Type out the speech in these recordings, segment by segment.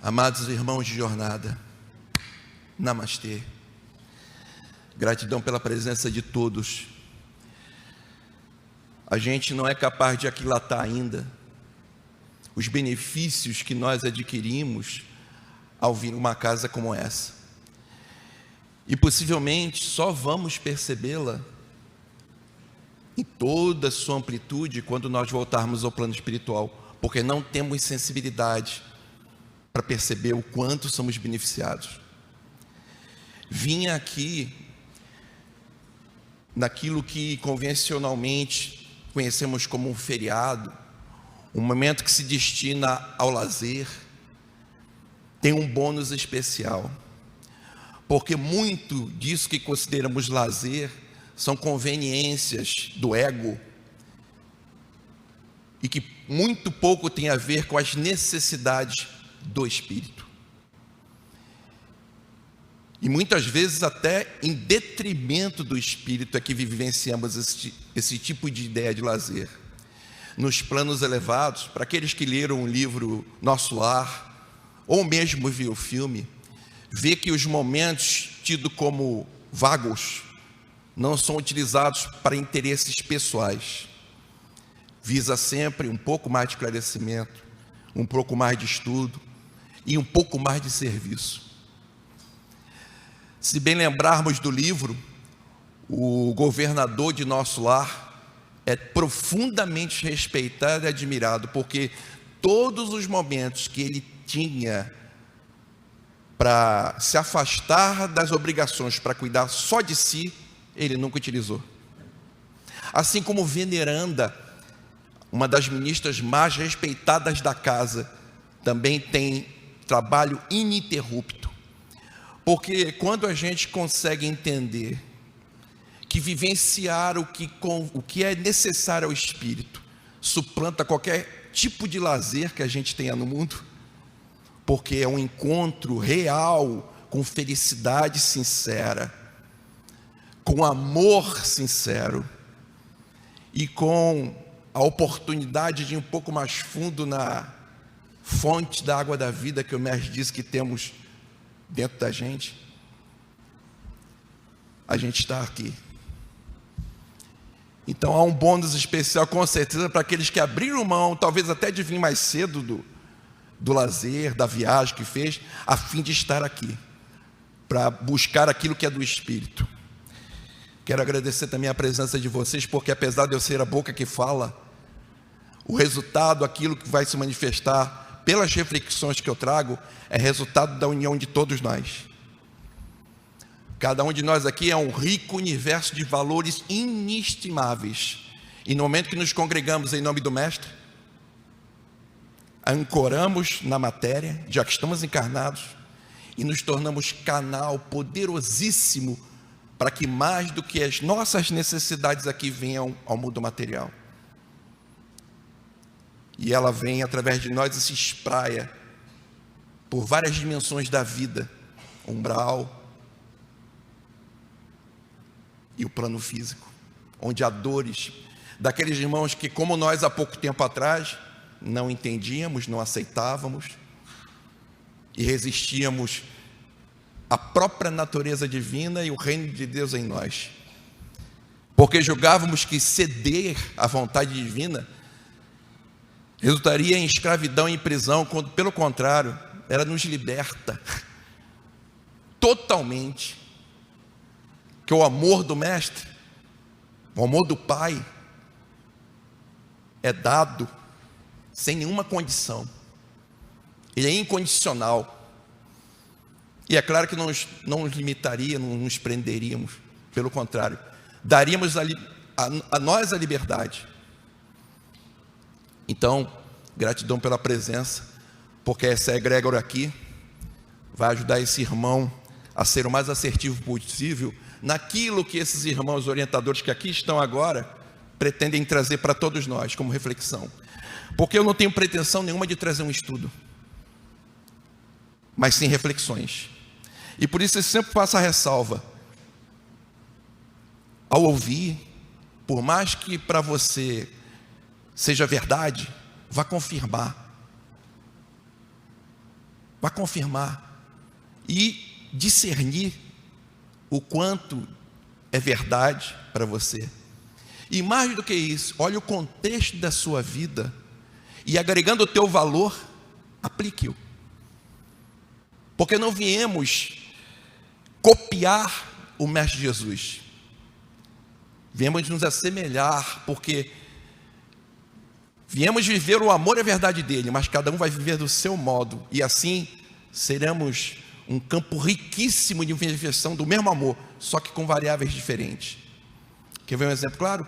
Amados irmãos de jornada, namastê. Gratidão pela presença de todos. A gente não é capaz de aquilatar ainda os benefícios que nós adquirimos ao vir uma casa como essa. E possivelmente só vamos percebê-la em toda a sua amplitude quando nós voltarmos ao plano espiritual, porque não temos sensibilidade para perceber o quanto somos beneficiados. Vinha aqui naquilo que convencionalmente conhecemos como um feriado, um momento que se destina ao lazer, tem um bônus especial, porque muito disso que consideramos lazer são conveniências do ego e que muito pouco tem a ver com as necessidades do espírito. E muitas vezes até em detrimento do espírito é que vivenciamos esse tipo de ideia de lazer. Nos planos elevados, para aqueles que leram o livro Nosso Lar, ou mesmo viram o filme, vê que os momentos tidos como vagos não são utilizados para interesses pessoais. Visa sempre um pouco mais de esclarecimento, um pouco mais de estudo e um pouco mais de serviço. Se bem lembrarmos do livro, o governador de Nosso Lar é profundamente respeitado e admirado, porque todos os momentos que ele tinha para se afastar das obrigações, para cuidar só de si, ele nunca utilizou. Assim como Veneranda, uma das ministras mais respeitadas da casa, também tem trabalho ininterrupto. Porque quando a gente consegue entender que vivenciar o que é necessário ao espírito suplanta qualquer tipo de lazer que a gente tenha no mundo, porque é um encontro real com felicidade sincera, com amor sincero e com a oportunidade de ir um pouco mais fundo na fonte da água da vida que o mestre disse que temos dentro da gente, a gente está aqui. Então há um bônus especial com certeza para aqueles que abriram mão, talvez até de vir mais cedo do lazer, da viagem que fez, a fim de estar aqui, para buscar aquilo que é do Espírito. Quero agradecer também a presença de vocês, porque apesar de eu ser a boca que fala, o resultado, aquilo que vai se manifestar pelas reflexões que eu trago, é resultado da união de todos nós. Cada um de nós aqui é um rico universo de valores inestimáveis. E no momento que nos congregamos em nome do Mestre, ancoramos na matéria, já que estamos encarnados, e nos tornamos canal poderosíssimo para que mais do que as nossas necessidades aqui venham ao mundo material. E ela vem através de nós e se espraia por várias dimensões da vida, umbral e o plano físico, onde há dores daqueles irmãos que, como nós há pouco tempo atrás, não entendíamos, não aceitávamos e resistíamos à própria natureza divina e o reino de Deus em nós, porque julgávamos que ceder à vontade divina resultaria em escravidão e em prisão, quando pelo contrário, ela nos liberta totalmente. Que o amor do Mestre, o amor do Pai, é dado sem nenhuma condição, ele é incondicional, e é claro que não nos limitaria, não nos prenderíamos, pelo contrário, daríamos a nós a liberdade. Então, gratidão pela presença, porque essa egrégora aqui vai ajudar esse irmão a ser o mais assertivo possível naquilo que esses irmãos orientadores que aqui estão agora pretendem trazer para todos nós como reflexão. Porque eu não tenho pretensão nenhuma de trazer um estudo, mas sim reflexões. E por isso eu sempre faço a ressalva: ao ouvir, por mais que para você seja verdade, vá confirmar. vai confirmar e discernir o quanto é verdade para você. E mais do que isso, olhe o contexto da sua vida e, agregando o teu valor, aplique-o. Porque não viemos copiar o Mestre Jesus, viemos nos assemelhar, porque viemos viver o amor e a verdade dele, mas cada um vai viver do seu modo, e assim seremos um campo riquíssimo de manifestação do mesmo amor, só que com variáveis diferentes. Quer ver um exemplo claro?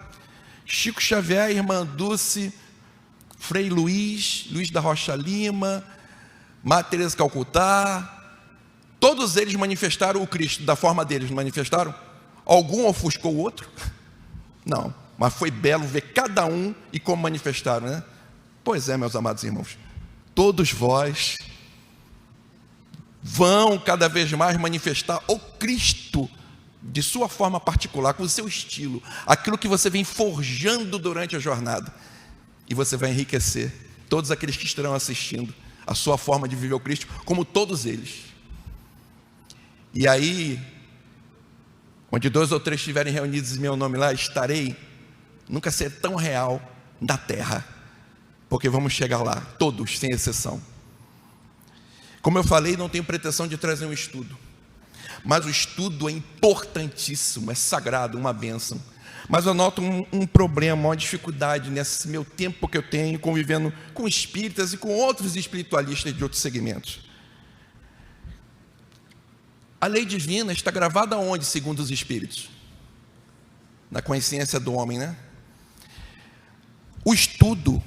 Chico Xavier, Irmã Dulce, Frei Luiz, Luiz da Rocha Lima, Madre Teresa Calcutá, todos eles manifestaram o Cristo da forma deles, não manifestaram? Algum ofuscou o outro? Não, mas foi belo ver cada um e como manifestaram, né? Pois é, meus amados irmãos, todos vós vão cada vez mais manifestar o Cristo de sua forma particular, com o seu estilo, aquilo que você vem forjando durante a jornada, e você vai enriquecer todos aqueles que estarão assistindo a sua forma de viver o Cristo, como todos eles. E aí, onde 2 ou 3 estiverem reunidos em meu nome lá, estarei. Nunca ser tão real na terra, porque vamos chegar lá, todos, sem exceção. Como eu falei, não tenho pretensão de trazer um estudo, mas o estudo é importantíssimo, é sagrado, uma bênção. Mas eu noto um problema, uma dificuldade nesse meu tempo que eu tenho convivendo com espíritas e com outros espiritualistas de outros segmentos. A lei divina está gravada onde, segundo os espíritos? Na consciência do homem, né? O estudo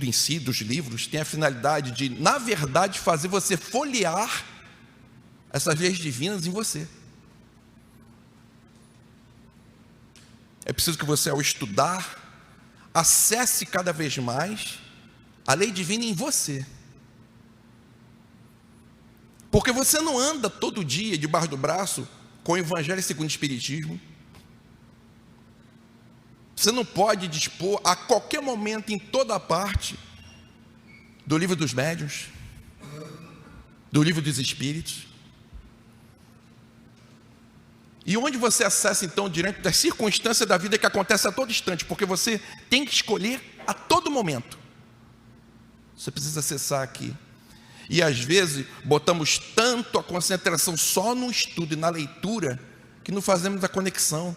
em si dos livros tem a finalidade de, na verdade, fazer você folhear essas leis divinas em você. É preciso que você, ao estudar, acesse cada vez mais a lei divina em você. Porque você não anda todo dia debaixo do braço com o Evangelho segundo o Espiritismo. Você não pode dispor a qualquer momento, em toda parte, do livro dos médiuns, do livro dos Espíritos. E onde você acessa então, diante das circunstâncias da vida que acontece a todo instante, porque você tem que escolher a todo momento. Você precisa acessar aqui. E às vezes botamos tanto a concentração só no estudo e na leitura, que não fazemos a conexão.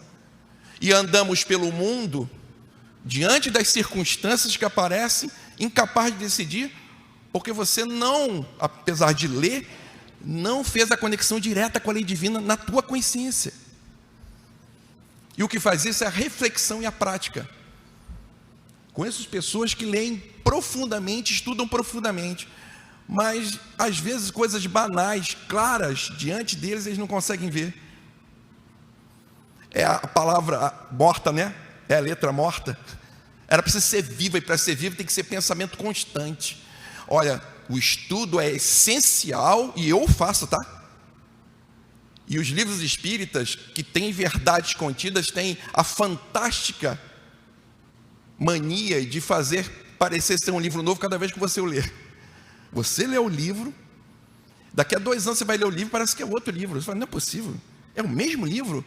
E andamos pelo mundo, diante das circunstâncias que aparecem, incapaz de decidir, porque você não, apesar de ler, não fez a conexão direta com a lei divina na tua consciência. E o que faz isso é a reflexão e a prática. Conheço pessoas que leem profundamente, estudam profundamente, mas às vezes coisas banais, claras, diante deles eles não conseguem ver. É a palavra morta, né? É a letra morta. Ela precisa ser viva, e para ser viva tem que ser pensamento constante. Olha, o estudo é essencial, e eu faço, tá? E os livros espíritas, que têm verdades contidas, têm a fantástica mania de fazer parecer ser um livro novo cada vez que você o lê. Você lê o livro, daqui a 2 anos você vai ler o livro, parece que é outro livro. Você fala, não é possível, é o mesmo livro.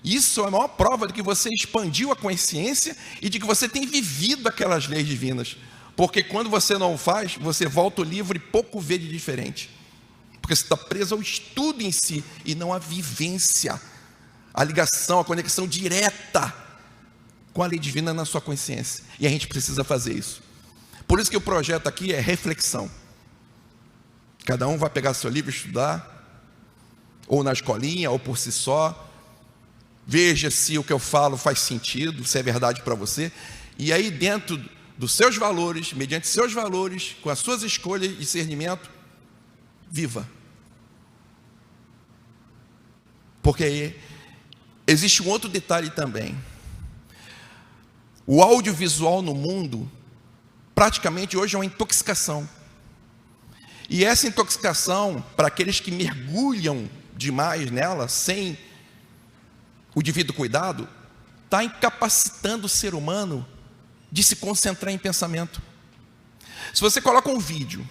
Isso é a maior prova de que você expandiu a consciência e de que você tem vivido aquelas leis divinas. Porque quando você não faz, você volta o livro e pouco vê de diferente. Porque você está preso ao estudo em si e não à vivência, a ligação, a conexão direta com a lei divina na sua consciência. E a gente precisa fazer isso. Por isso que o projeto aqui é reflexão. Cada um vai pegar seu livro e estudar, ou na escolinha, ou por si só. Veja se o que eu falo faz sentido, se é verdade para você. E aí, dentro dos seus valores, mediante seus valores, com as suas escolhas e discernimento, viva. Porque aí existe um outro detalhe também. O audiovisual no mundo, praticamente hoje é uma intoxicação. E essa intoxicação, para aqueles que mergulham demais nela, sem o devido cuidado, está incapacitando o ser humano de se concentrar em pensamento. Se você coloca um vídeo,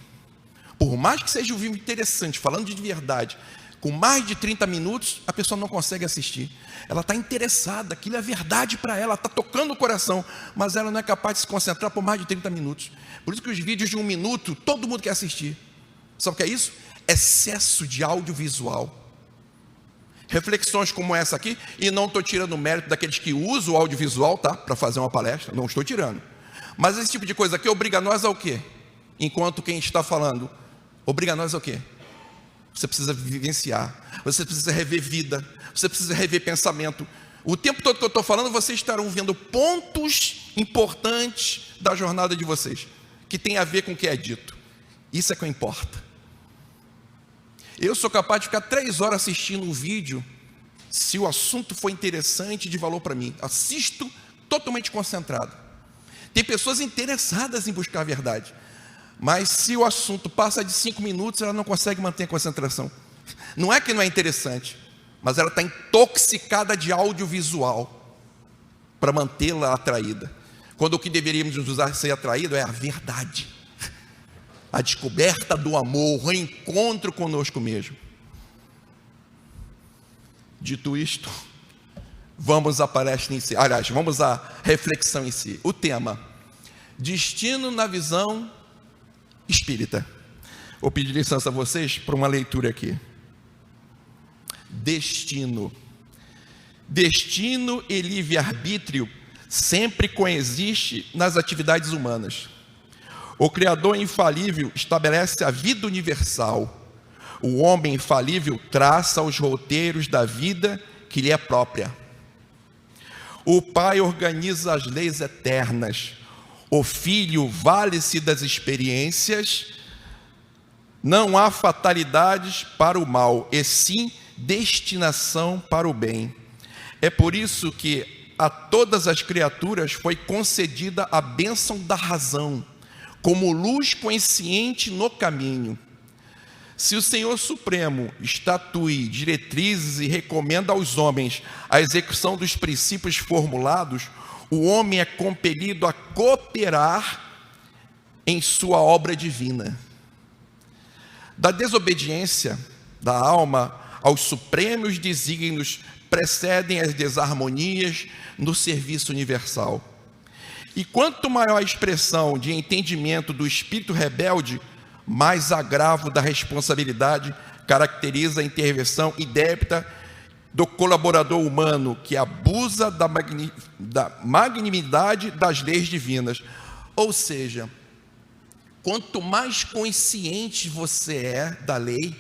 Por mais que seja um vídeo interessante, falando de verdade, com mais de 30 minutos, a pessoa não consegue assistir. Ela está interessada, aquilo é verdade para ela, está tocando o coração, mas ela não é capaz de se concentrar por mais de 30 minutos. Por isso que os vídeos de 1 minuto, todo mundo quer assistir. Sabe o que é isso? Excesso de audiovisual. Reflexões como essa aqui, e não estou tirando o mérito daqueles que usam o audiovisual, tá? Para fazer uma palestra, não estou tirando. Mas esse tipo de coisa aqui obriga nós ao quê? Enquanto quem está falando, obriga nós ao quê? Você precisa vivenciar, você precisa rever vida, você precisa rever pensamento. O tempo todo que eu estou falando, vocês estarão vendo pontos importantes da jornada de vocês, que tem a ver com o que é dito. Isso é que importa. Eu sou capaz de ficar 3 horas assistindo um vídeo, se o assunto for interessante e de valor para mim. Assisto totalmente concentrado. Tem pessoas interessadas em buscar a verdade, mas se o assunto passa de 5 minutos, ela não consegue manter a concentração. Não é que não é interessante, mas ela está intoxicada de audiovisual para mantê-la atraída. Quando o que deveríamos usar ser atraído é a verdade, a descoberta do amor, o reencontro conosco mesmo. Dito isto, vamos à palestra em si. Aliás, vamos à reflexão em si. O tema: destino na visão espírita. Vou pedir licença a vocês para uma leitura aqui. Destino. Destino e livre-arbítrio sempre coexiste nas atividades humanas. O Criador infalível estabelece a vida universal. O homem infalível traça os roteiros da vida que lhe é própria. O Pai organiza as leis eternas. O Filho vale-se das experiências. Não há fatalidades para o mal, e sim destinação para o bem. É por isso que a todas as criaturas foi concedida a bênção da razão, como luz consciente no caminho. Se o Senhor Supremo estatui diretrizes e recomenda aos homens a execução dos princípios formulados, o homem é compelido a cooperar em sua obra divina. Da desobediência da alma aos supremos desígnios precedem as desarmonias no serviço universal. E quanto maior a expressão de entendimento do espírito rebelde, mais agravo da responsabilidade caracteriza a intervenção indébita do colaborador humano, que abusa da magnanimidade das leis divinas. Ou seja, quanto mais consciente você é da lei,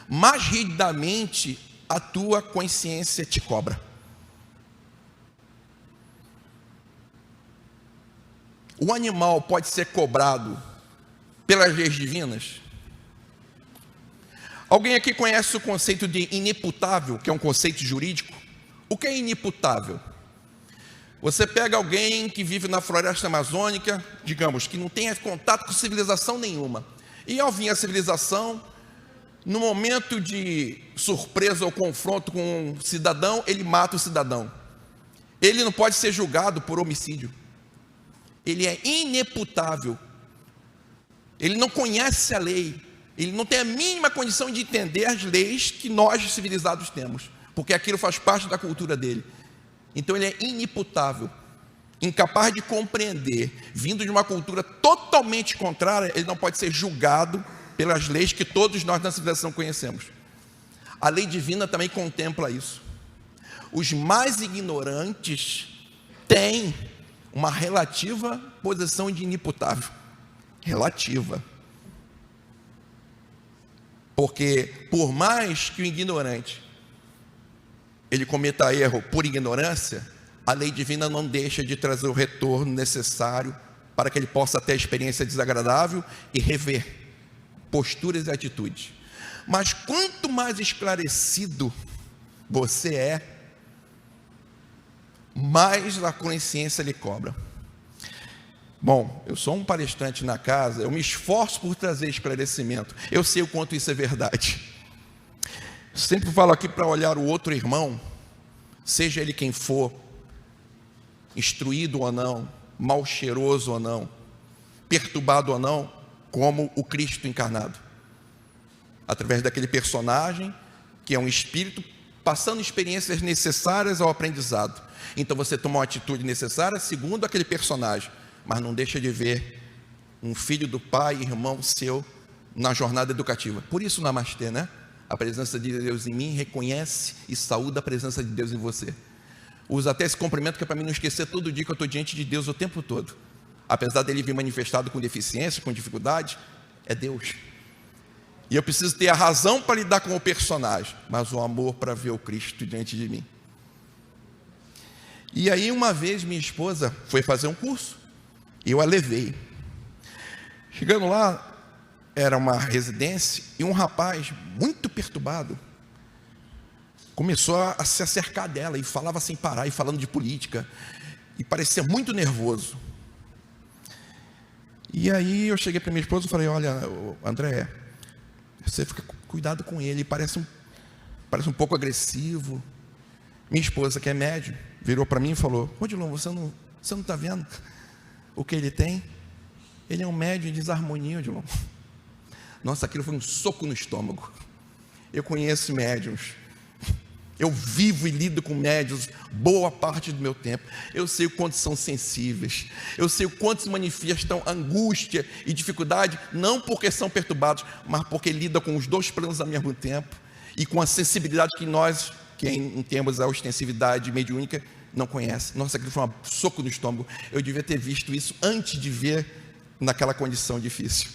mais rigidamente a tua consciência te cobra. O animal pode ser cobrado pelas leis divinas? Alguém aqui conhece o conceito de inimputável, que é um conceito jurídico? O que é inimputável? Você pega alguém que vive na floresta amazônica, digamos, que não tem contato com civilização nenhuma, e ao vir a civilização, no momento de surpresa ou confronto com um cidadão, ele mata o cidadão. Ele não pode ser julgado por homicídio. Ele é inimputável. Ele não conhece a lei. Ele não tem a mínima condição de entender as leis que nós civilizados temos, porque aquilo faz parte da cultura dele. Então ele é inimputável, incapaz de compreender. Vindo de uma cultura totalmente contrária, ele não pode ser julgado pelas leis que todos nós na civilização conhecemos. A lei divina também contempla isso. Os mais ignorantes têm uma relativa posição de inimputável. Relativa. Porque por mais que o ignorante ele cometa erro por ignorância, a lei divina não deixa de trazer o retorno necessário para que ele possa ter a experiência desagradável e rever posturas e atitudes. Mas quanto mais esclarecido você é, mais a consciência lhe cobra. Bom, eu sou um palestrante na casa, eu me esforço por trazer esclarecimento. Eu sei o quanto isso é verdade. Sempre falo aqui para olhar o outro irmão, seja ele quem for, instruído ou não, mal cheiroso ou não, perturbado ou não, como o Cristo encarnado, através daquele personagem que é um espírito passando experiências necessárias ao aprendizado. Então você toma uma atitude necessária segundo aquele personagem, mas não deixa de ver um filho do pai, irmão seu, na jornada educativa. Por isso namastê, né? A presença de Deus em mim reconhece e saúda a presença de Deus em você. Uso até esse cumprimento que é para mim não esquecer todo dia que eu estou diante de Deus o tempo todo. Apesar dele vir manifestado com deficiência, com dificuldade, é Deus. E eu preciso ter a razão para lidar com o personagem, mas o amor para ver o Cristo diante de mim. E aí uma vez minha esposa foi fazer um curso, e eu a levei. Chegando lá, era uma residência, e um rapaz muito perturbado começou a se acercar dela, e falava sem parar, e falando de política, e parecia muito nervoso. E aí eu cheguei para minha esposa e falei: olha, André, você fica cuidado com ele, parece um pouco agressivo. Minha esposa, que é médium, virou para mim e falou: Odilon, você não está vendo o que ele tem? Ele é um médium em desarmonia, Odilon. Nossa, aquilo foi um soco no estômago. Eu conheço médiums, eu vivo e lido com médiuns boa parte do meu tempo. Eu sei o quanto são sensíveis, eu sei o quanto se manifestam angústia e dificuldade, não porque são perturbados, mas porque lidam com os dois planos ao mesmo tempo, e com a sensibilidade que nós, que em termos da ostensividade mediúnica, não conhece. Nossa, aquilo foi um soco no estômago. Eu devia ter visto isso antes de ver naquela condição difícil.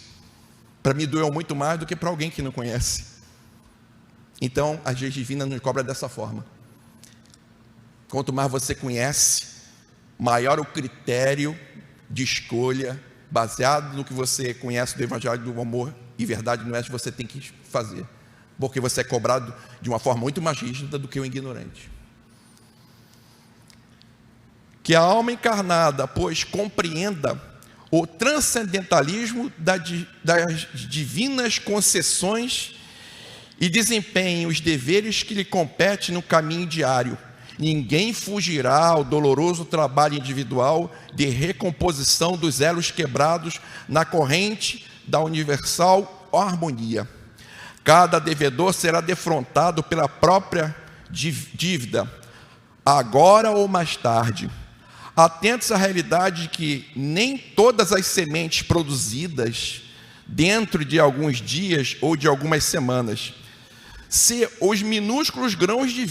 Para mim doeu muito mais do que para alguém que não conhece. Então a lei divina nos cobra dessa forma. Quanto mais você conhece, maior o critério de escolha, baseado no que você conhece do Evangelho do amor e verdade, não é que você tem que fazer, porque você é cobrado de uma forma muito mais rígida do que o ignorante. Que a alma encarnada, pois, compreenda o transcendentalismo das divinas concessões e desempenhe os deveres que lhe competem no caminho diário. Ninguém fugirá ao doloroso trabalho individual de recomposição dos elos quebrados na corrente da universal harmonia. Cada devedor será defrontado pela própria dívida, agora ou mais tarde. Atentos à realidade de que nem todas as sementes produzidas dentro de alguns dias ou de algumas semanas, se os minúsculos grãos de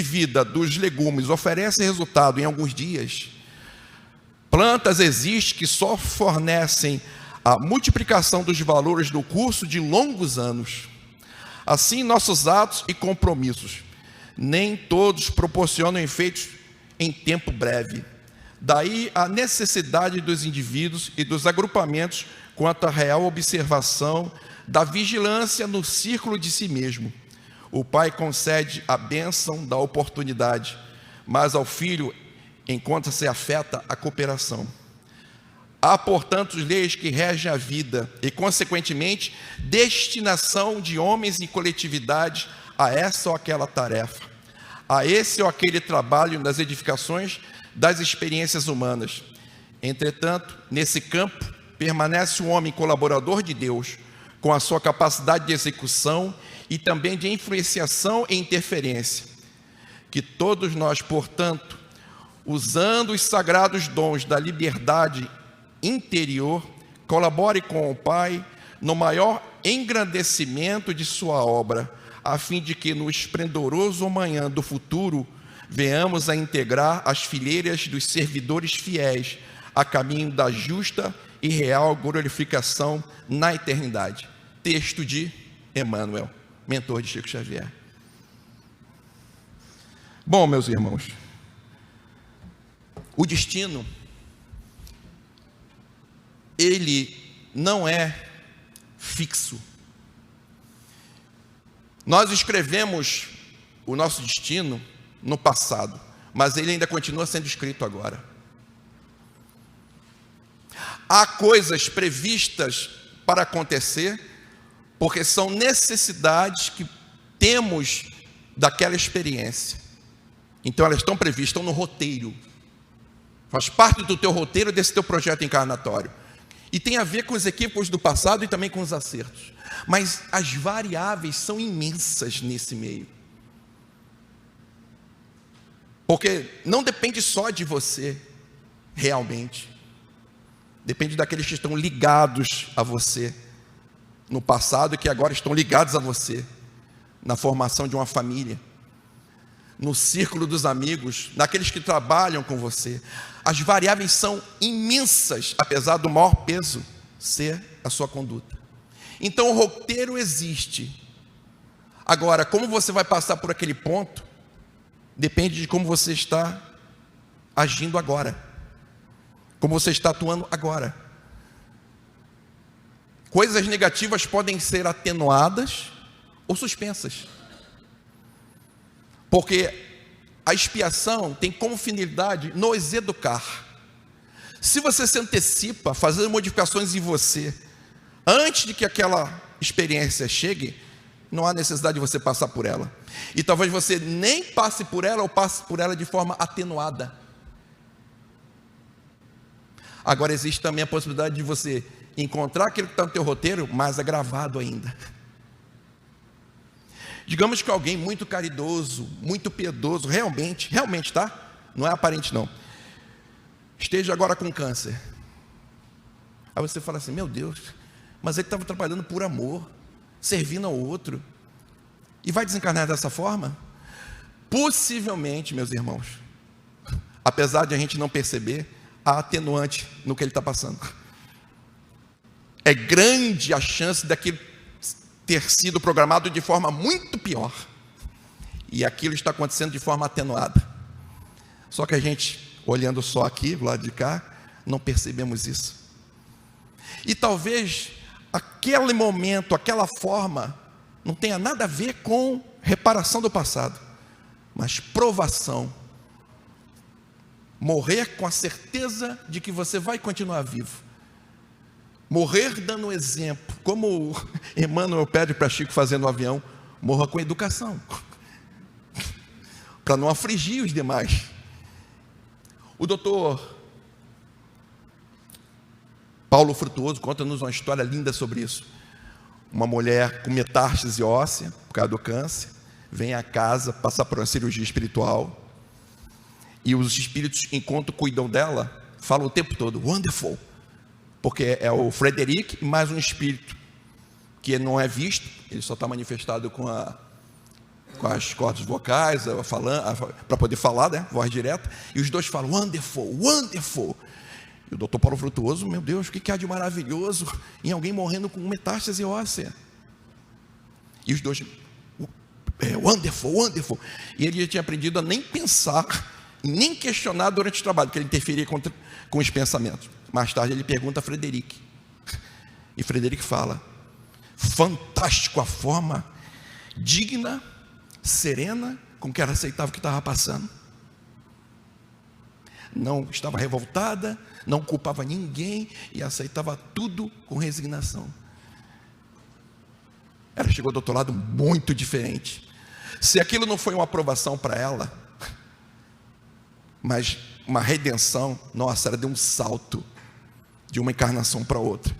vida dos legumes oferecem resultado em alguns dias, plantas existem que só fornecem a multiplicação dos valores no curso de longos anos. Assim, nossos atos e compromissos, nem todos proporcionam efeitos em tempo breve. Daí a necessidade dos indivíduos e dos agrupamentos quanto à real observação da vigilância no círculo de si mesmo. O pai concede a bênção da oportunidade, mas ao filho encontra-se afeta a cooperação. Há, portanto, leis que regem a vida e, consequentemente, destinação de homens e coletividade a essa ou aquela tarefa, a esse ou aquele trabalho nas edificações das experiências humanas. Entretanto, nesse campo, permanece o homem colaborador de Deus, com a sua capacidade de execução e também de influenciação e interferência. Que todos nós, portanto, usando os sagrados dons da liberdade interior, colabore com o Pai no maior engrandecimento de sua obra, a fim de que no esplendoroso amanhã do futuro venhamos a integrar as fileiras dos servidores fiéis a caminho da justa e real glorificação na eternidade. Texto de Emmanuel, mentor de Chico Xavier. Bom, meus irmãos, o destino, ele não é fixo. Nós escrevemos o nosso destino no passado, mas ele ainda continua sendo escrito agora. Há coisas previstas para acontecer, porque são necessidades que temos daquela experiência. Então elas estão previstas, estão no roteiro. Faz parte do teu roteiro, desse teu projeto encarnatório. E tem a ver com os equívocos do passado e também com os acertos. Mas as variáveis são imensas nesse meio. Porque não depende só de você, realmente. Depende daqueles que estão ligados a você no passado e que agora estão ligados a você na formação de uma família, no círculo dos amigos, naqueles que trabalham com você. As variáveis são imensas, apesar do maior peso ser a sua conduta. Então o roteiro existe. Agora, como você vai passar por aquele ponto, depende de como você está agindo agora, como você está atuando agora. Coisas negativas podem ser atenuadas ou suspensas, porque a expiação tem como finalidade nos educar. Se você se antecipa fazendo modificações em você antes de que aquela experiência chegue, não há necessidade de você passar por ela. E talvez você nem passe por ela ou passe por ela de forma atenuada. Agora existe também a possibilidade de você encontrar aquilo que está no teu roteiro, mais agravado ainda. Digamos que alguém muito caridoso, muito piedoso, realmente, tá? Não é aparente não. Esteja agora com câncer. Aí você fala assim, meu Deus, mas ele estava trabalhando por amor, servindo ao outro, e vai desencarnar dessa forma? Possivelmente, meus irmãos, apesar de a gente não perceber, há atenuante no que ele está passando. É grande a chance daquilo ter sido programado de forma muito pior, e aquilo está acontecendo de forma atenuada. Só que a gente, olhando só aqui, do lado de cá, não percebemos isso. E talvez aquele momento, aquela forma, não tenha nada a ver com reparação do passado, mas provação. Morrer com a certeza de que você vai continuar vivo. Morrer dando exemplo, como Emmanuel pede para Chico fazer no avião, morra com educação, para não afligir os demais. O doutor Paulo Frutuoso conta-nos uma história linda sobre isso. Uma mulher com metástase óssea, por causa do câncer, vem à casa passar por uma cirurgia espiritual, e os espíritos, enquanto cuidam dela, falam o tempo todo, wonderful, porque é o Frederic mais um espírito que não é visto, ele só está manifestado com as cordas vocais, para poder falar, né, voz direta, e os dois falam, wonderful, wonderful. E o doutor Paulo Frutuoso, meu Deus, o que há de maravilhoso em alguém morrendo com metástase óssea? E os dois, wonderful, wonderful. E ele já tinha aprendido a nem pensar, nem questionar durante o trabalho, porque ele interferia com os pensamentos. Mais tarde ele pergunta a Frederic, e Frederic fala, fantástico a forma digna, serena, com que ela aceitava o que estava passando. Não estava revoltada, não culpava ninguém, e aceitava tudo com resignação. Ela chegou do outro lado muito diferente. Se aquilo não foi uma aprovação para ela, mas uma redenção, nossa, ela deu um salto de uma encarnação para outra,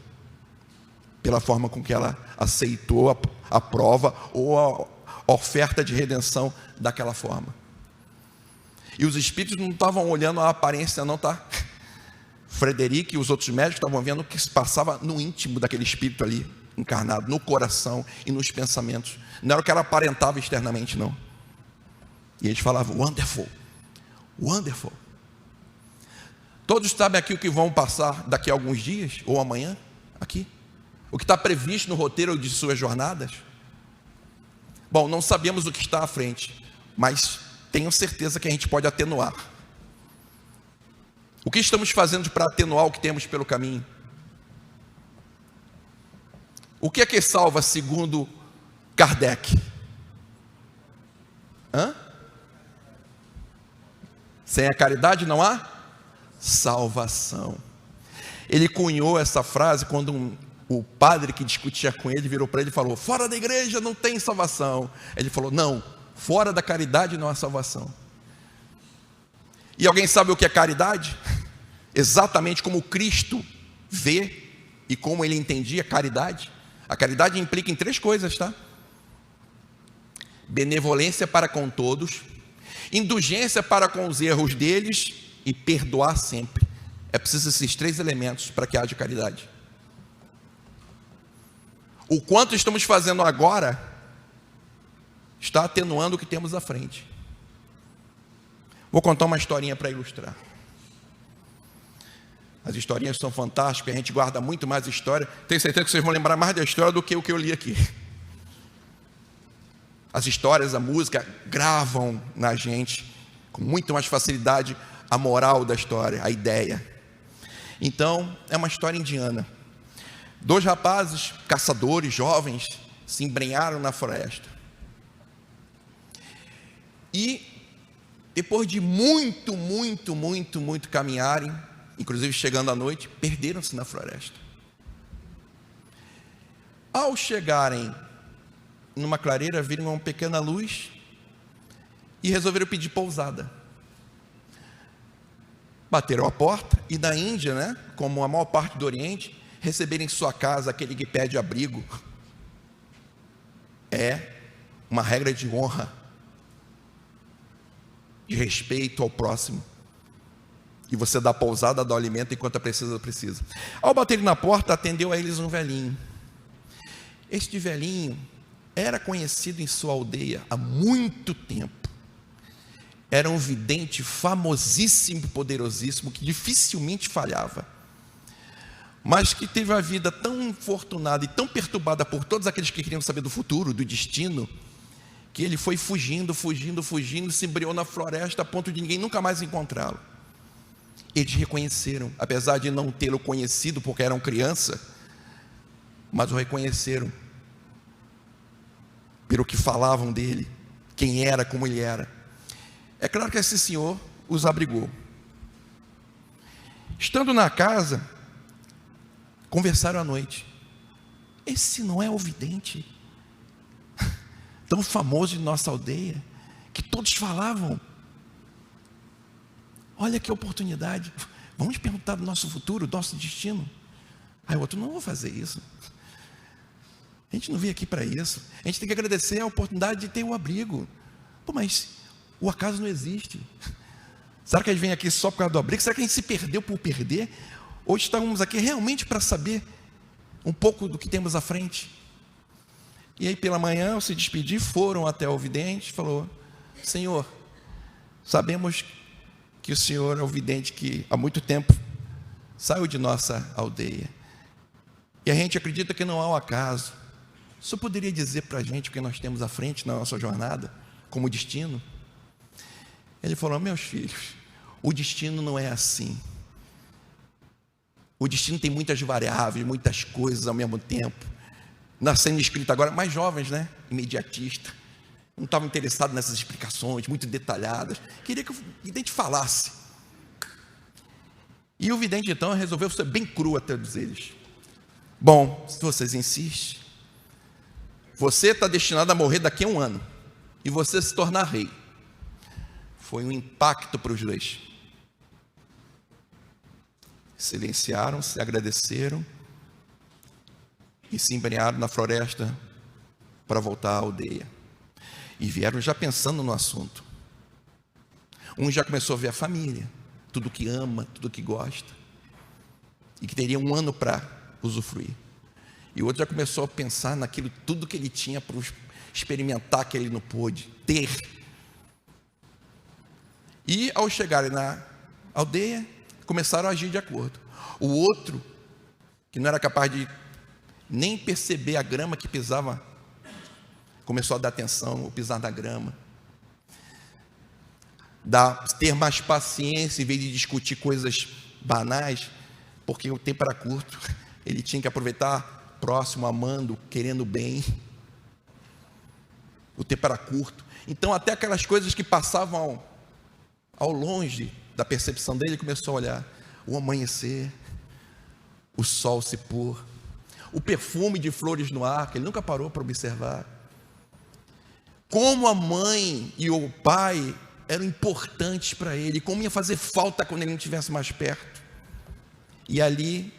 pela forma com que ela aceitou a prova ou a oferta de redenção daquela forma. E os espíritos não estavam olhando a aparência não, tá? Frederic e os outros médicos estavam vendo o que se passava no íntimo daquele espírito ali, encarnado, no coração e nos pensamentos. Não era o que ela aparentava externamente, não. E eles falavam, wonderful, wonderful. Todos sabem aqui o que vão passar daqui a alguns dias, ou amanhã, aqui? O que está previsto no roteiro de suas jornadas? Bom, não sabemos o que está à frente, mas tenho certeza que a gente pode atenuar. O que estamos fazendo para atenuar o que temos pelo caminho? O que é que salva segundo Kardec? Sem a caridade não há salvação. Ele cunhou essa frase quando o padre que discutia com ele virou para ele e falou, fora da igreja não tem salvação. Ele falou, não, fora da caridade não há salvação. E alguém sabe o que é caridade? Exatamente como Cristo vê e como ele entendia caridade. A caridade implica em 3 coisas, tá? Benevolência para com todos, indulgência para com os erros deles e perdoar sempre. É preciso esses 3 elementos para que haja caridade. O quanto estamos fazendo agora está atenuando o que temos à frente. Vou contar uma historinha para ilustrar. As historinhas são fantásticas, a gente guarda muito mais história. Tenho certeza que vocês vão lembrar mais da história do que o que eu li aqui. As histórias, a música gravam na gente com muito mais facilidade a moral da história, a ideia. Então, é uma história indiana. 2 rapazes, caçadores, jovens, se embrenharam na floresta. E, depois de muito caminharem, inclusive chegando à noite, perderam-se na floresta. Ao chegarem numa clareira, viram uma pequena luz e resolveram pedir pousada. Bateram a porta, e na Índia, né, como a maior parte do Oriente, receber em sua casa aquele que pede abrigo é uma regra de honra, de respeito ao próximo. E você dá pousada, dá alimento enquanto a precisa. Ao bater na porta, atendeu a eles um velhinho. Este velhinho era conhecido em sua aldeia há muito tempo. Era um vidente famosíssimo, poderosíssimo, que dificilmente falhava, mas que teve a vida tão infortunada e tão perturbada por todos aqueles que queriam saber do futuro, do destino, que ele foi fugindo, se embrenhou na floresta a ponto de ninguém nunca mais encontrá-lo. Eles reconheceram, apesar de não tê-lo conhecido porque eram criança, mas o reconheceram pelo que falavam dele, quem era, como ele era. É claro que esse senhor os abrigou. Estando na casa, conversaram à noite. Esse não é o vidente tão famoso de nossa aldeia, que todos falavam? Olha que oportunidade, vamos perguntar do nosso futuro, do nosso destino. Aí o outro: não vou fazer isso, a gente não veio aqui para isso, a gente tem que agradecer a oportunidade de ter o abrigo. Pô, mas o acaso não existe. Será que a gente vem aqui só por causa do abrigo? Será que a gente se perdeu por perder? Ou estamos aqui realmente para saber um pouco do que temos à frente? E aí pela manhã, ao se despedir, foram até o vidente e falou: Senhor, sabemos que o Senhor é o vidente que há muito tempo saiu de nossa aldeia, e a gente acredita que não há um acaso. O Senhor poderia dizer para a gente o que nós temos à frente na nossa jornada, como destino? Ele falou: meus filhos, o destino não é assim. O destino tem muitas variáveis, muitas coisas ao mesmo tempo. Nascendo escrito agora, mais jovens, né? Imediatista. Não estavam interessados nessas explicações muito detalhadas. Queria que o vidente falasse. E o vidente então resolveu ser bem cru a todos eles. Bom, se vocês insistem, você está destinado a morrer daqui a 1 ano, e você se tornar rei. Foi um impacto para os dois. Silenciaram, se agradeceram e se embrenharam na floresta para voltar à aldeia. E vieram já pensando no assunto. Um já começou a ver a família, tudo que ama, tudo que gosta, e que teria 1 ano para usufruir. E o outro já começou a pensar naquilo tudo que ele tinha para experimentar, que ele não pôde ter. E ao chegarem na aldeia, começaram a agir de acordo. O outro, que não era capaz de nem perceber a grama que pisava, começou a dar atenção ao pisar na grama, ter mais paciência em vez de discutir coisas banais, porque o tempo era curto, ele tinha que aproveitar próximo, amando, querendo bem. O tempo era curto, então até aquelas coisas que passavam ao longe da percepção dele, ele começou a olhar o amanhecer, o sol se pôr, o perfume de flores no ar, que ele nunca parou para observar. Como a mãe e o pai eram importantes para ele, como ia fazer falta quando ele não estivesse mais perto. E ali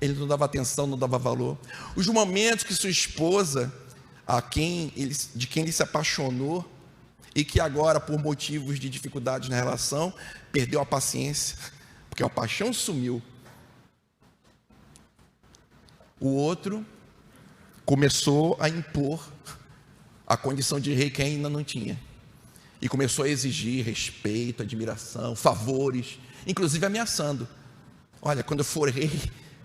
Ele não dava atenção, não dava valor. Os momentos que sua esposa, de quem ele se apaixonou, e que agora, por motivos de dificuldades na relação, perdeu a paciência, porque a paixão sumiu. O outro começou a impor a condição de rei que ainda não tinha. E começou a exigir respeito, admiração, favores, inclusive ameaçando. Olha, quando eu for rei,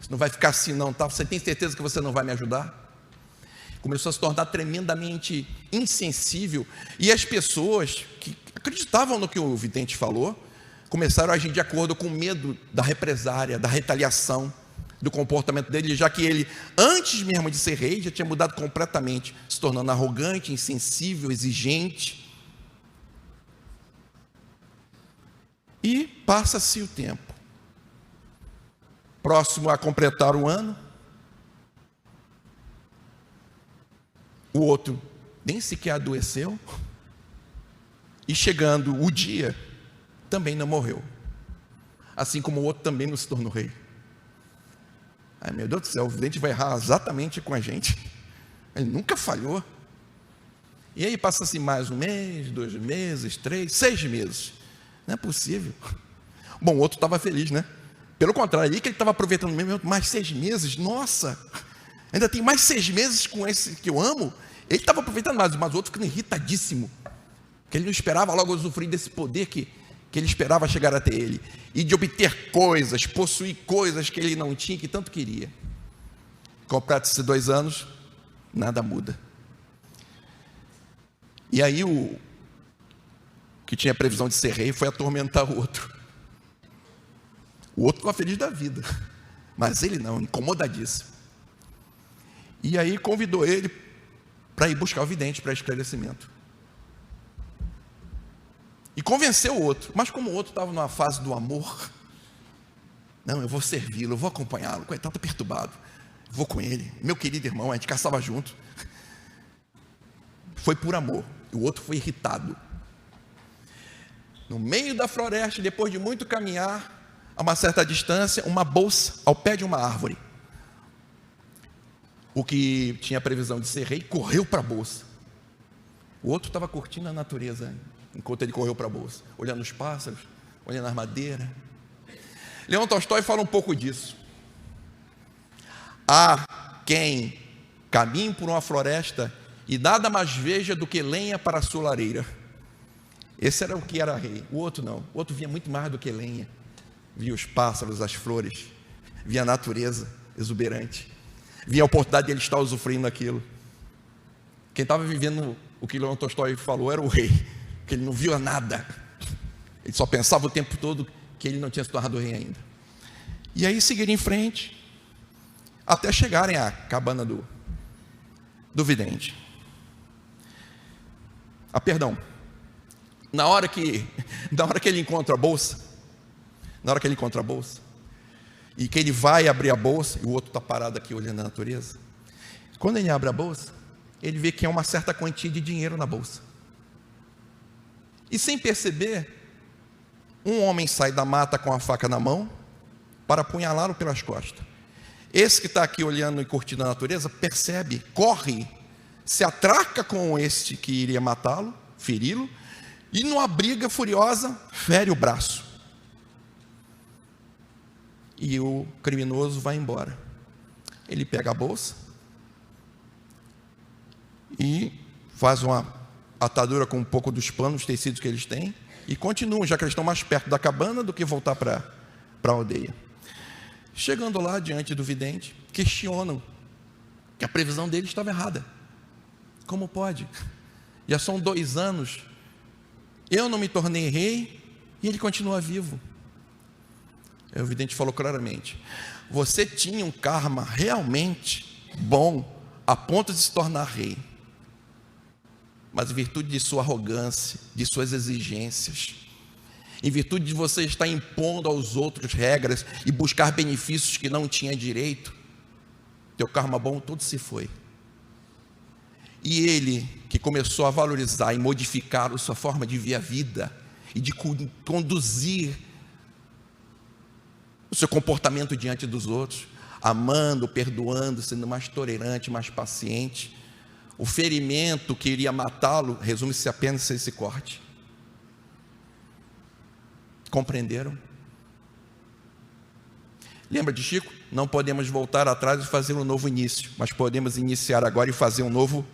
você não vai ficar assim não, tá? Você tem certeza que você não vai me ajudar? Começou a se tornar tremendamente insensível. E as pessoas que acreditavam no que o vidente falou, começaram a agir de acordo com medo da represária, da retaliação, do comportamento dele, já que ele, antes mesmo de ser rei, já tinha mudado completamente, se tornando arrogante, insensível, exigente. E passa-se o tempo. Próximo a completar o ano, o outro nem sequer adoeceu, e chegando o dia, também não morreu, assim como o outro também não se tornou rei. Ai, meu Deus do céu, o vidente vai errar exatamente com a gente. Ele nunca falhou. E aí passa-se mais um mês, 2 meses, 3, 6 meses. Não é possível. Bom, o outro estava feliz, né? Pelo contrário, aí que ele estava aproveitando mesmo, mais 6 meses, nossa, ainda tem mais 6 meses com esse que eu amo. Ele estava aproveitando mais, mas o outro ficando irritadíssimo, que ele não esperava logo usufruir desse poder que ele esperava chegar até ele, e de obter coisas, possuir coisas que ele não tinha, que tanto queria. Completa-se 2 anos, nada muda. E aí o que tinha previsão de ser rei foi atormentar o outro. O outro estava feliz da vida, mas ele não, incomodadíssimo. E aí convidou ele para ir buscar o vidente para esclarecimento. E convenceu o outro, mas como o outro estava numa fase do amor, não, eu vou servi-lo, eu vou acompanhá-lo, coitado, está perturbado, vou com ele, meu querido irmão, a gente caçava junto. Foi por amor, o outro foi irritado. No meio da floresta, depois de muito caminhar, a uma certa distância, uma bolsa ao pé de uma árvore. O que tinha previsão de ser rei correu para a bolsa. O outro estava curtindo a natureza, enquanto ele correu para a bolsa, olhando os pássaros, olhando as madeiras. Leão Tolstói fala um pouco disso. Há quem caminhe por uma floresta e nada mais veja do que lenha para a sua lareira. Esse era o que era rei. O outro não. O outro via muito mais do que lenha. Via os pássaros, as flores, via a natureza exuberante, via a oportunidade de ele estar usufruindo aquilo. Quem estava vivendo o que Leão Tolstói falou era o rei, que ele não via nada, ele só pensava o tempo todo que ele não tinha se tornado rei ainda. E aí seguiram em frente, até chegarem à cabana do vidente. Perdão, na hora que ele encontra a bolsa, e que ele vai abrir a bolsa, e o outro está parado aqui olhando a natureza, quando ele abre a bolsa, ele vê que é uma certa quantia de dinheiro na bolsa, e sem perceber, um homem sai da mata com a faca na mão, para apunhalá-lo pelas costas. Esse que está aqui olhando e curtindo a natureza, percebe, corre, se atraca com este que iria matá-lo, feri-lo, e numa briga furiosa, fere o braço. E o criminoso vai embora. Ele pega a bolsa e faz uma atadura com um pouco dos panos, tecidos que eles têm, e continuam, já que eles estão mais perto da cabana do que voltar para a aldeia. Chegando lá diante do vidente, questionam que a previsão dele estava errada. Como pode? Já são 2 anos, eu não me tornei rei e ele continua vivo. O vidente falou claramente: você tinha um karma realmente bom, a ponto de se tornar rei, mas em virtude de sua arrogância, de suas exigências, em virtude de você estar impondo aos outros regras e buscar benefícios que não tinha direito, teu karma bom todo se foi. E ele, que começou a valorizar e modificar a sua forma de ver a vida e de conduzir o seu comportamento diante dos outros, amando, perdoando, sendo mais tolerante, mais paciente. O ferimento que iria matá-lo resume-se apenas a esse corte. Compreenderam? Lembra de Chico? Não podemos voltar atrás e fazer um novo início, mas podemos iniciar agora e fazer um novo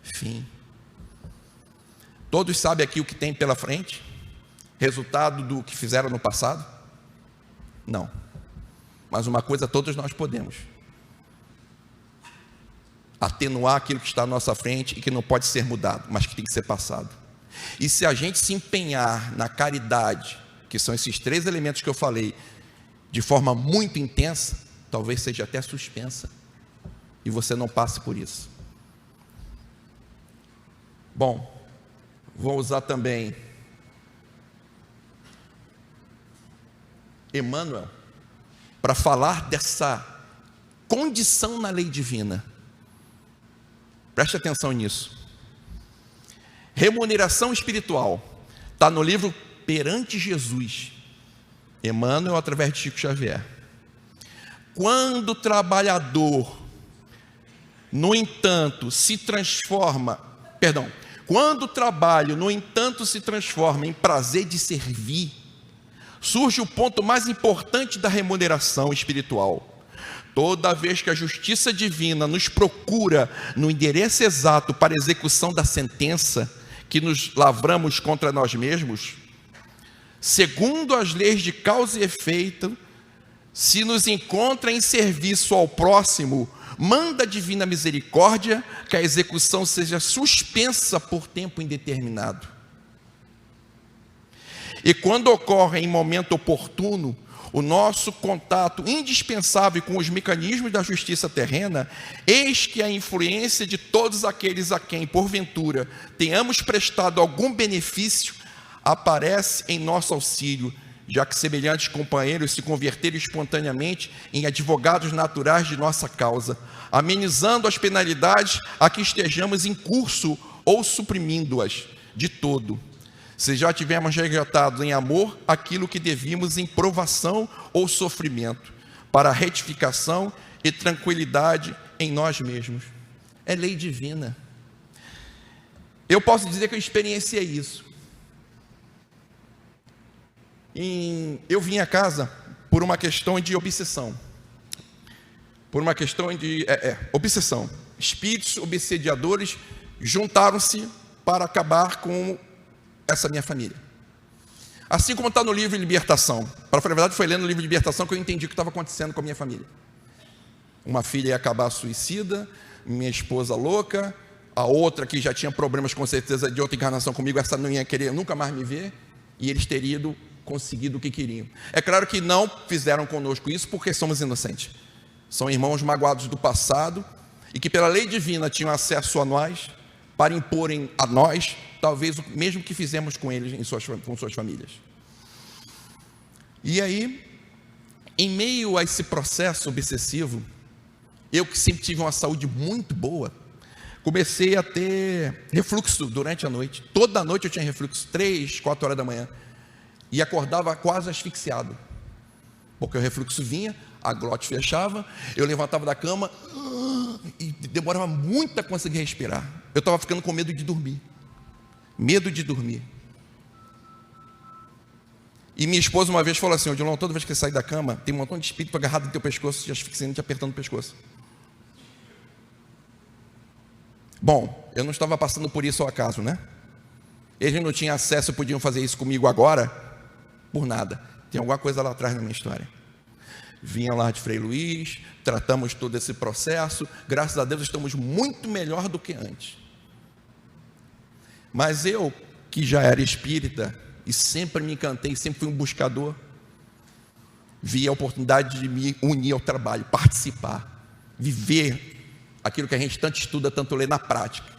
fim. Todos sabem aqui o que tem pela frente? Resultado do que fizeram no passado? Não. Mas uma coisa todos nós podemos: atenuar aquilo que está à nossa frente e que não pode ser mudado, mas que tem que ser passado. E se a gente se empenhar na caridade, que são esses 3 elementos que eu falei, de forma muito intensa, talvez seja até suspensa, e você não passe por isso. Bom, vou usar também Emmanuel para falar dessa condição na lei divina. Preste atenção nisso. Remuneração espiritual está no livro Perante Jesus, Emmanuel através de Chico Xavier. Quando o trabalhador, no entanto, quando o trabalho, no entanto, se transforma em prazer de servir, surge o ponto mais importante da remuneração espiritual. Toda vez que a justiça divina nos procura no endereço exato para a execução da sentença que nos lavramos contra nós mesmos, segundo as leis de causa e efeito, se nos encontra em serviço ao próximo, manda a divina misericórdia que a execução seja suspensa por tempo indeterminado. E quando ocorre em momento oportuno o nosso contato indispensável com os mecanismos da justiça terrena, eis que a influência de todos aqueles a quem, porventura, tenhamos prestado algum benefício, aparece em nosso auxílio, já que semelhantes companheiros se converteram espontaneamente em advogados naturais de nossa causa, amenizando as penalidades a que estejamos em curso ou suprimindo-as de todo. Se já tivermos resgatado em amor aquilo que devíamos em provação ou sofrimento, para retificação e tranquilidade em nós mesmos. É lei divina. Eu posso dizer que eu experienciei isso. Eu vim a casa por uma questão de obsessão. Por uma questão de obsessão. Espíritos obsediadores juntaram-se para acabar com essa minha família. Assim como está no livro Libertação. Para falar a verdade, foi lendo o livro Libertação que eu entendi o que estava acontecendo com a minha família. Uma filha ia acabar suicida, minha esposa louca, a outra que já tinha problemas com certeza de outra encarnação comigo, essa não ia querer nunca mais me ver, e eles teriam conseguido o que queriam. É claro que não fizeram conosco isso porque somos inocentes. São irmãos magoados do passado e que pela lei divina tinham acesso a nós para imporem a nós talvez o mesmo que fizemos com eles com suas famílias. E aí, em meio a esse processo obsessivo, eu que sempre tive uma saúde muito boa, comecei a ter refluxo durante a noite. Toda noite eu tinha refluxo, 3, 4 horas da manhã, e acordava quase asfixiado, porque o refluxo vinha, a glote fechava, eu levantava da cama e demorava muito a conseguir respirar. Eu estava ficando com medo de dormir. Medo de dormir. E minha esposa uma vez falou assim: Odilon, toda vez que você sai da cama, tem um montão de espírito agarrado no teu pescoço, te asfixiando, te apertando o pescoço. Bom, eu não estava passando por isso ao acaso, né? Eles não tinham acesso, podiam fazer isso comigo agora, por nada. Tem alguma coisa lá atrás na minha história. Vinha lá de Frei Luís, tratamos todo esse processo, graças a Deus estamos muito melhor do que antes. Mas eu, que já era espírita, e sempre me encantei, sempre fui um buscador, vi a oportunidade de me unir ao trabalho, participar, viver aquilo que a gente tanto estuda, tanto lê na prática.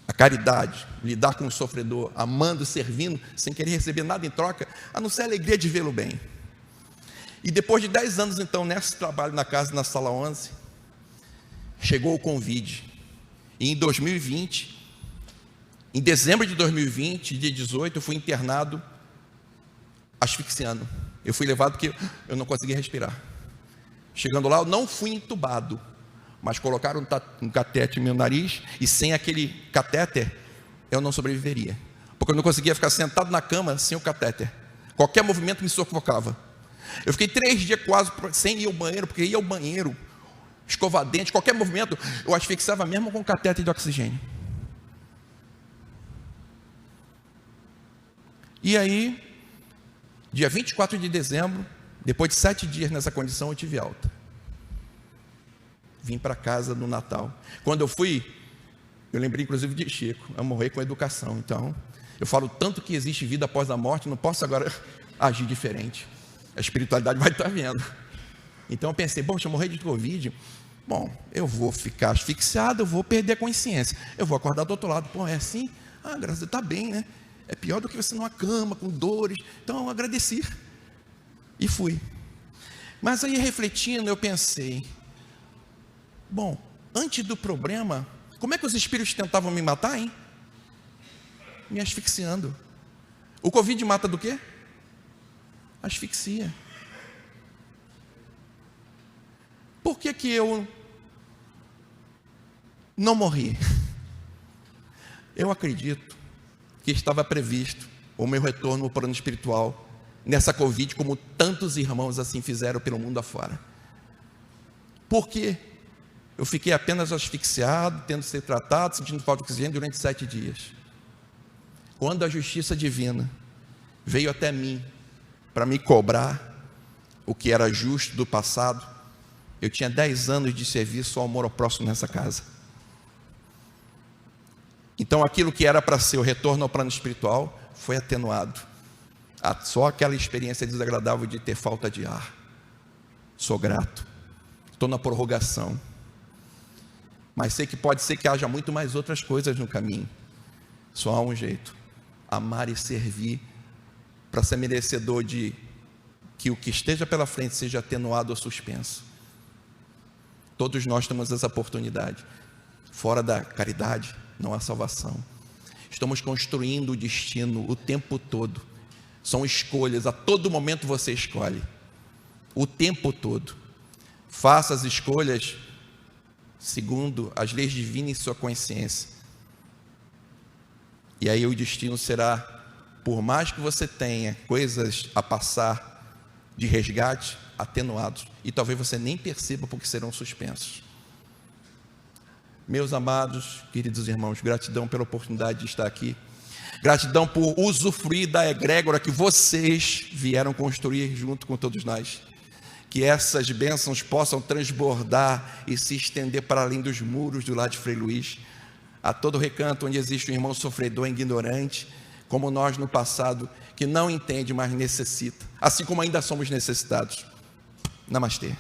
A caridade, lidar com o sofredor, amando, servindo, sem querer receber nada em troca, a não ser a alegria de vê-lo bem. E depois de 10 anos, então, nesse trabalho na casa, na sala 11, chegou o convite. E em 2020, em dezembro de 2020, dia 18, eu fui internado asfixiando. Eu fui levado porque eu não conseguia respirar. Chegando lá, eu não fui entubado, mas colocaram um catéter no meu nariz, e sem aquele catéter, eu não sobreviveria, porque eu não conseguia ficar sentado na cama sem o catéter. Qualquer movimento me sufocava. Eu fiquei 3 dias quase sem ir ao banheiro, porque ia ao banheiro, escovar dente, qualquer movimento, eu asfixiava mesmo com catéter de oxigênio. E aí, dia 24 de dezembro, depois de 7 dias nessa condição, eu tive alta. Vim para casa no Natal. Quando eu fui, eu lembrei inclusive de Chico, eu morri com educação. Então, eu falo tanto que existe vida após a morte, não posso agora agir diferente. A espiritualidade vai estar vendo. Então eu pensei, bom, se eu morrer de Covid, bom, eu vou ficar asfixiado, eu vou perder a consciência. Eu vou acordar do outro lado, pô, é assim? Ah, graças a Deus, está bem, né? É pior do que você numa cama, com dores. Então eu agradeci. E fui. Mas aí refletindo, eu pensei, bom, antes do problema, como é que os espíritos tentavam me matar, hein? Me asfixiando. O Covid mata do quê? Asfixia. Por que que eu não morri? Eu acredito que estava previsto o meu retorno ao plano espiritual nessa Covid, como tantos irmãos assim fizeram pelo mundo afora. Por quê? Eu fiquei apenas asfixiado, tendo que ser tratado, sentindo falta de oxigênio durante 7 dias. Quando a justiça divina veio até mim para me cobrar o que era justo do passado, eu tinha 10 anos de serviço ao amor ao próximo nessa casa. Então aquilo que era para ser o retorno ao plano espiritual foi atenuado. Só aquela experiência desagradável de ter falta de ar. Sou grato. Estou na prorrogação. Mas sei que pode ser que haja muito mais outras coisas no caminho. Só há um jeito: amar e servir, para ser merecedor de que o que esteja pela frente seja atenuado ou suspenso. Todos nós temos essa oportunidade. Fora da caridade não há salvação. Estamos construindo o destino o tempo todo. São escolhas, a todo momento você escolhe. O tempo todo. Faça as escolhas segundo as leis divinas em sua consciência. E aí o destino será, por mais que você tenha coisas a passar de resgate, atenuados. E talvez você nem perceba porque serão suspensos. Meus amados, queridos irmãos, gratidão pela oportunidade de estar aqui. Gratidão por usufruir da egrégora que vocês vieram construir junto com todos nós. Que essas bênçãos possam transbordar e se estender para além dos muros do lar de Frei Luís, a todo recanto onde existe um irmão sofredor, ignorante, como nós no passado, que não entende, mas necessita, assim como ainda somos necessitados. Namastê.